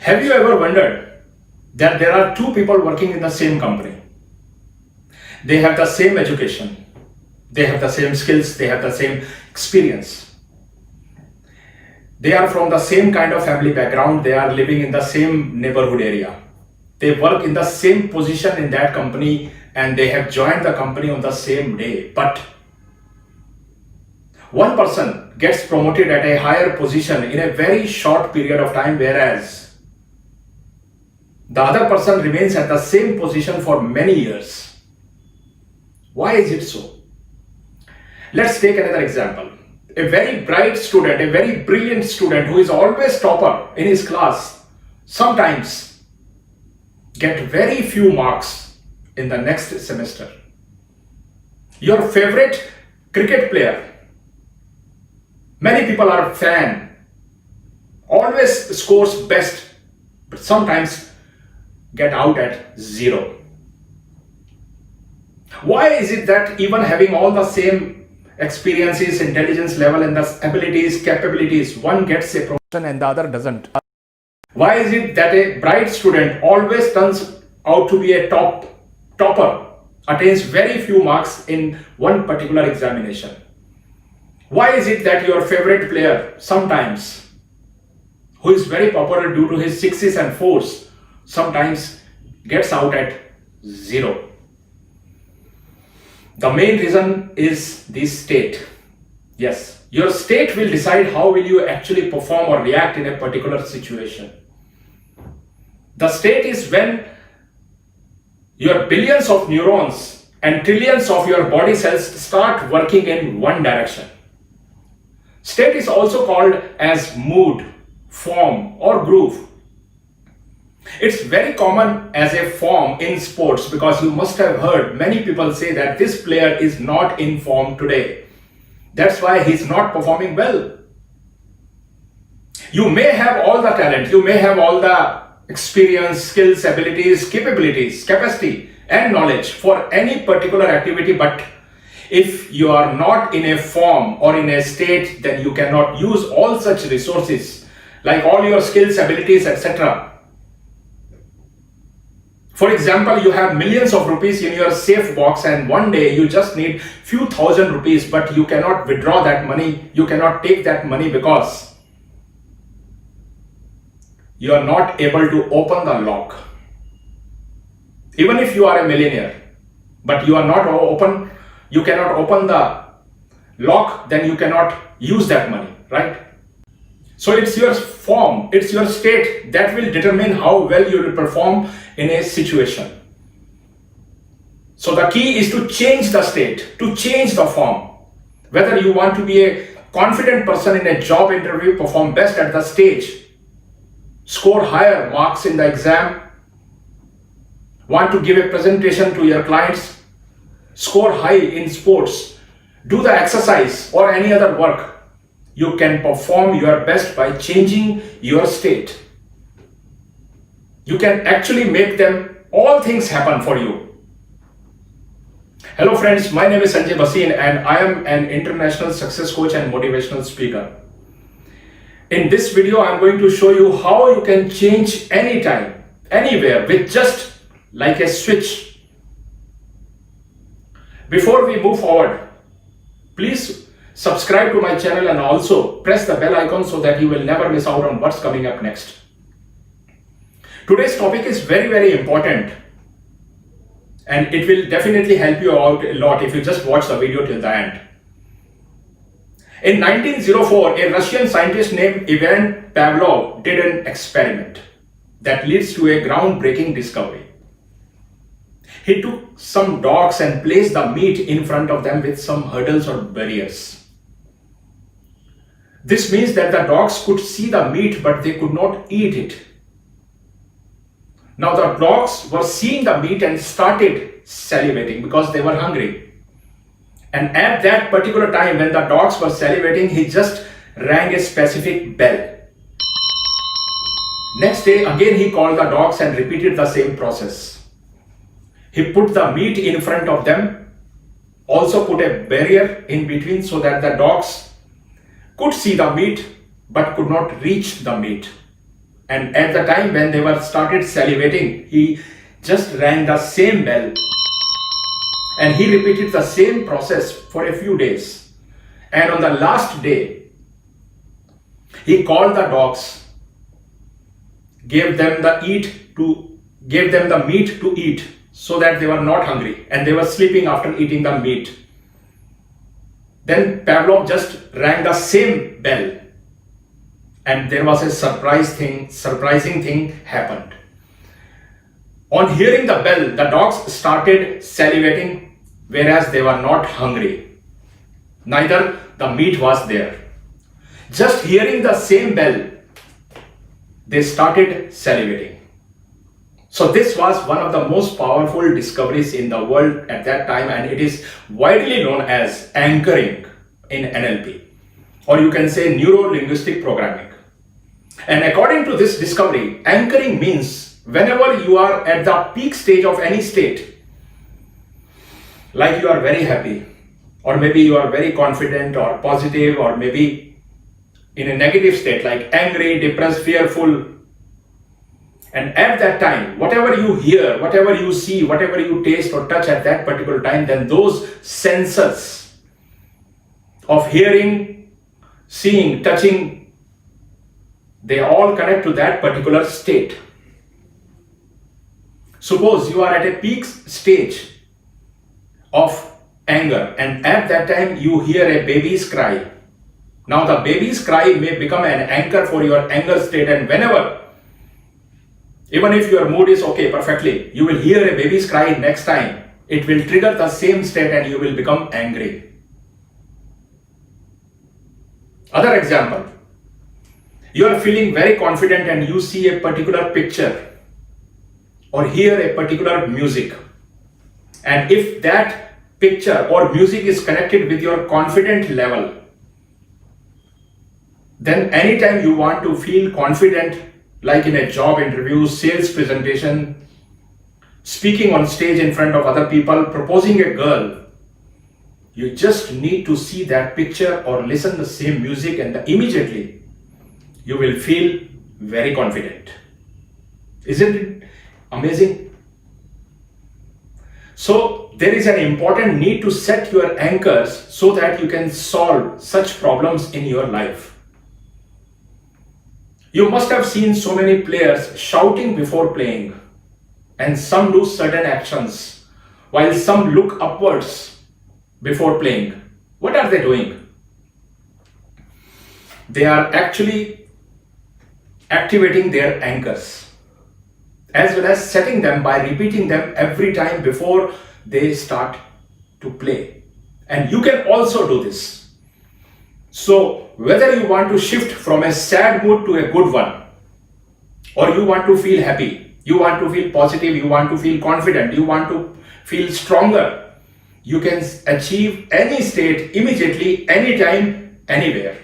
Have you ever wondered that there are two people working in the same company? They have the same education, they have the same skills, they have the same experience. They are from the same kind of family background, they are living in the same neighborhood area. They work in the same position in that company and they have joined the company on the same day. But one person gets promoted at a higher position in a very short period of time, whereas the other person remains at the same position for many years. Why is it so? Let's take another example. A very bright student, a very brilliant student who is always topper in his class, sometimes get very few marks in the next semester. Your favorite cricket player, many people are fan, always scores best, but sometimes get out at 0. Why is it that even having all the same experiences, intelligence level and the abilities, capabilities, one gets a promotion and the other doesn't? Why is it that a bright student always turns out to be a topper, attains very few marks in one particular examination? Why is it that your favorite player sometimes, who is very popular due to his 6s and 4s, sometimes gets out at 0? The main reason is the state. Yes, your state will decide how will you actually perform or react in a particular situation. The state is when your billions of neurons and trillions of your body cells start working in one direction. State is also called as mood, form or groove. It's very common as a form in sports because you must have heard many people say that this player is not in form today. That's why he's not performing well. You may have all the talent, you may have all the experience, skills, abilities, capabilities, capacity and knowledge for any particular activity, but if you are not in a form or in a state, then you cannot use all such resources like all your skills, abilities, etc. For example, you have millions of rupees in your safe box and one day you just need few thousand rupees, but you cannot withdraw that money, you cannot take that money because you are not able to open the lock. Even if you are a millionaire, but you are not open, you cannot open the lock, then you cannot use that money, right? So it's your form, it's your state that will determine how well you will perform in a situation. So the key is to change the state, to change the form. Whether you want to be a confident person in a job interview, perform best at the stage, score higher marks in the exam, want to give a presentation to your clients, score high in sports, do the exercise or any other work, you can perform your best by changing your state. You can actually make them all things happen for you. Hello friends, my name is Sanjay Bhasin and I am an international success coach and motivational speaker. In this video, I am going to show you how you can change anytime, anywhere with just like a switch. Before we move forward, please subscribe to my channel and also press the bell icon so that you will never miss out on what's coming up next. Today's topic is very important and it will definitely help you out a lot if you just watch the video till the end. In 1904, a Russian scientist named Ivan Pavlov did an experiment that leads to a groundbreaking discovery. He took some dogs and placed the meat in front of them with some hurdles or barriers. This means that the dogs could see the meat but they could not eat it. Now the dogs were seeing the meat and started salivating because they were hungry. And at that particular time when the dogs were salivating, he just rang a specific bell. Next day again he called the dogs and repeated the same process. He put the meat in front of them, also put a barrier in between so that the dogs could see the meat but could not reach the meat. And at the time when they were started salivating, he just rang the same bell and he repeated the same process for a few days. And on the last day, he called the dogs, gave them the meat to eat so that they were not hungry and they were sleeping after eating the meat. Then Pavlov just rang the same bell and there was a surprising thing happened. On hearing the bell, the dogs started salivating whereas they were not hungry. Neither the meat was there. Just hearing the same bell, they started salivating. So this was one of the most powerful discoveries in the world at that time, and it is widely known as anchoring in NLP, or you can say neuro-linguistic programming. And according to this discovery, anchoring means whenever you are at the peak stage of any state, like you are very happy, or maybe you are very confident or positive, or maybe in a negative state like angry, depressed, fearful. And at that time, whatever you hear, whatever you see, whatever you taste or touch at that particular time, then those senses of hearing, seeing, touching, they all connect to that particular state. Suppose you are at a peak stage of anger and at that time you hear a baby's cry. Now the baby's cry may become an anchor for your anger state, and whenever, even if your mood is okay perfectly, you will hear a baby's cry next time, it will trigger the same state and you will become angry. Other example, you are feeling very confident and you see a particular picture or hear a particular music, and if that picture or music is connected with your confident level, then anytime you want to feel confident, like in a job interview, sales presentation, speaking on stage in front of other people, proposing a girl, you just need to see that picture or listen the same music and immediately you will feel very confident. Isn't it amazing? So there is an important need to set your anchors so that you can solve such problems in your life. You must have seen so many players shouting before playing, and some do certain actions while some look upwards before playing. What are they doing? They are actually activating their anchors as well as setting them by repeating them every time before they start to play. And you can also do this. So whether you want to shift from a sad mood to a good one, or you want to feel happy, you want to feel positive, you want to feel confident, you want to feel stronger, you can achieve any state immediately, anytime, anywhere.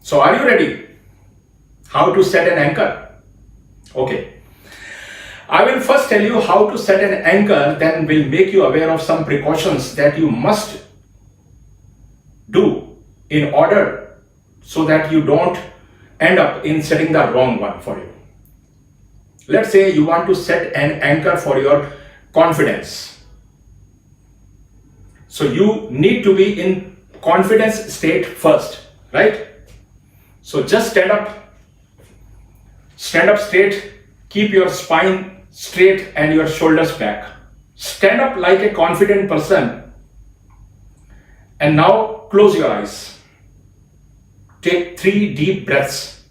So are you ready? How to set an anchor? Okay. I will first tell you how to set an anchor, then will make you aware of some precautions that you must do in order so that you don't end up in setting the wrong one for you. Let's say you want to set an anchor for your confidence. So you need to be in confidence state first, right? So just stand up straight, keep your spine straight and your shoulders back. Stand up like a confident person and now close your eyes. Take 3 deep breaths.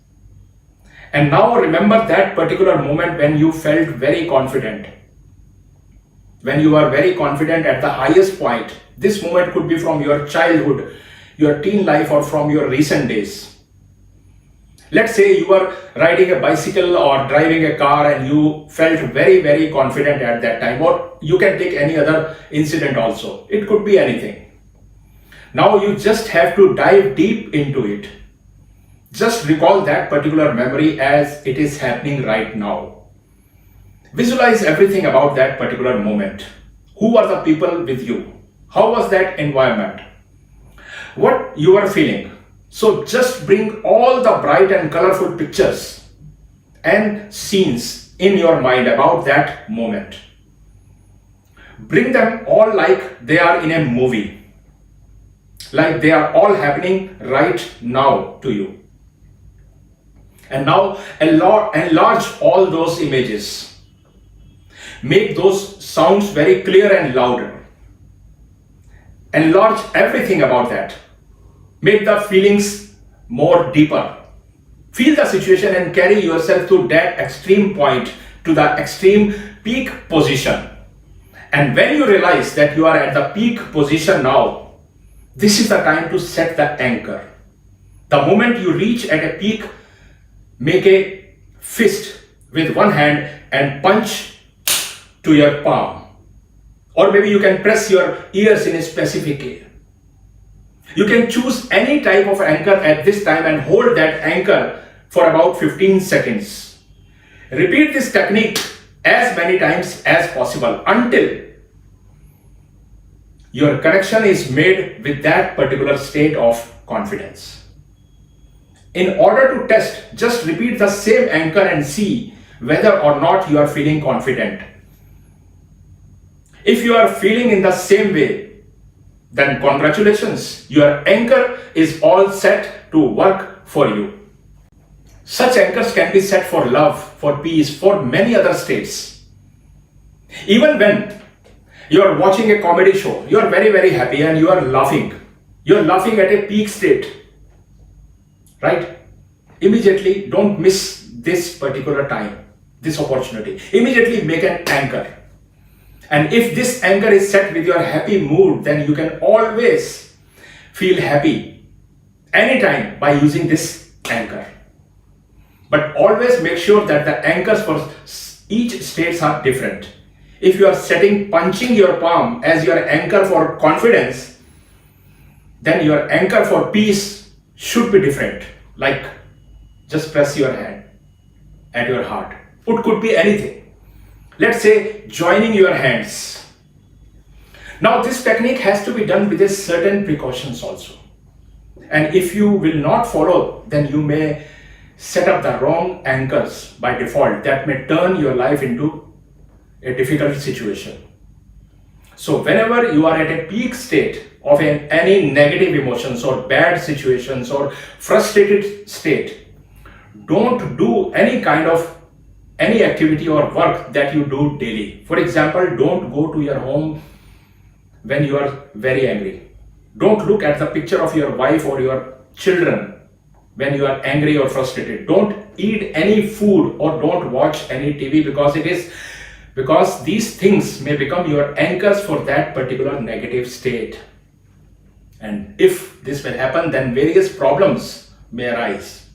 And now remember that particular moment when you felt very confident. When you are very confident at the highest point. This moment could be from your childhood, your teen life, or from your recent days. Let's say you were riding a bicycle or driving a car and you felt very, very confident at that time. Or you can take any other incident also. It could be anything. Now you just have to dive deep into it. Just recall that particular memory as it is happening right now. Visualize everything about that particular moment. Who are the people with you? How was that environment? What you are feeling? So just bring all the bright and colorful pictures and scenes in your mind about that moment. Bring them all like they are in a movie, like they are all happening right now to you. And now enlarge all those images. Make those sounds very clear and louder. Enlarge everything about that. Make the feelings more deeper. Feel the situation and carry yourself to that extreme point, to the extreme peak position. And when you realize that you are at the peak position now, this is the time to set the anchor. The moment you reach at a peak, make a fist with one hand and punch to your palm. Or maybe you can press your ears in a specific area. You can choose any type of anchor at this time and hold that anchor for about 15 seconds. Repeat this technique as many times as possible until your connection is made with that particular state of confidence. In order to test, just repeat the same anchor and see whether or not you are feeling confident. If you are feeling in the same way, then congratulations, your anchor is all set to work for you. Such anchors can be set for love, for peace, for many other states. Even when you are watching a comedy show, you are very, very happy and you are laughing. You are laughing at a peak state, right? Immediately, don't miss this particular time, this opportunity. Immediately make an anchor. And if this anchor is set with your happy mood, then you can always feel happy anytime by using this anchor. But always make sure that the anchors for each states are different. If you are setting punching your palm as your anchor for confidence, then your anchor for peace should be different. Like just press your hand at your heart. It could be anything. Let's say joining your hands. Now this technique has to be done with a certain precautions also. And if you will not follow, then you may set up the wrong anchors by default that may turn your life into a difficult situation. So whenever you are at a peak state of any negative emotions or bad situations or frustrated state, don't do any activity or work that you do daily. For example, don't go to your home when you are very angry. Don't look at the picture of your wife or your children when you are angry or frustrated. Don't eat any food or don't watch any TV because these things may become your anchors for that particular negative state. And if this will happen, then various problems may arise.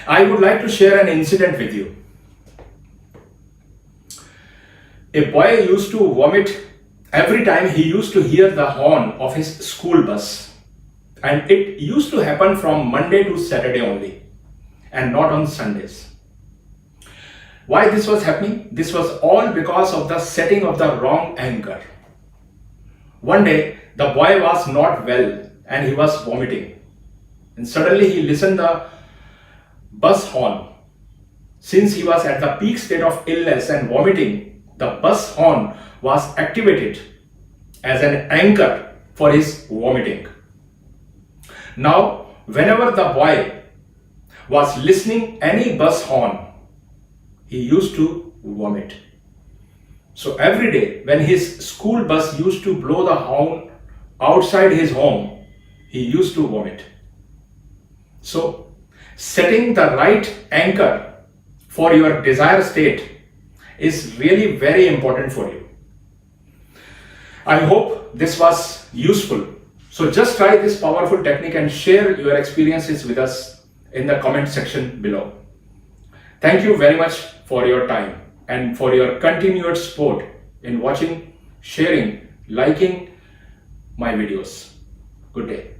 I would like to share an incident with you. A boy used to vomit every time he used to hear the horn of his school bus. And it used to happen from Monday to Saturday only and not on Sundays. Why this was happening? This was all because of the setting of the wrong anchor. One day, the boy was not well and he was vomiting. And suddenly he listened the bus horn. Since he was at the peak state of illness and vomiting, the bus horn was activated as an anchor for his vomiting. Now, whenever the boy was listening any bus horn, he used to vomit. So every day when his school bus used to blow the horn outside his home, he used to vomit. So setting the right anchor for your desired state is really very important for you. I hope this was useful. So just try this powerful technique and share your experiences with us in the comment section below. Thank you very much for your time and for your continued support in watching, sharing, liking my videos. Good day.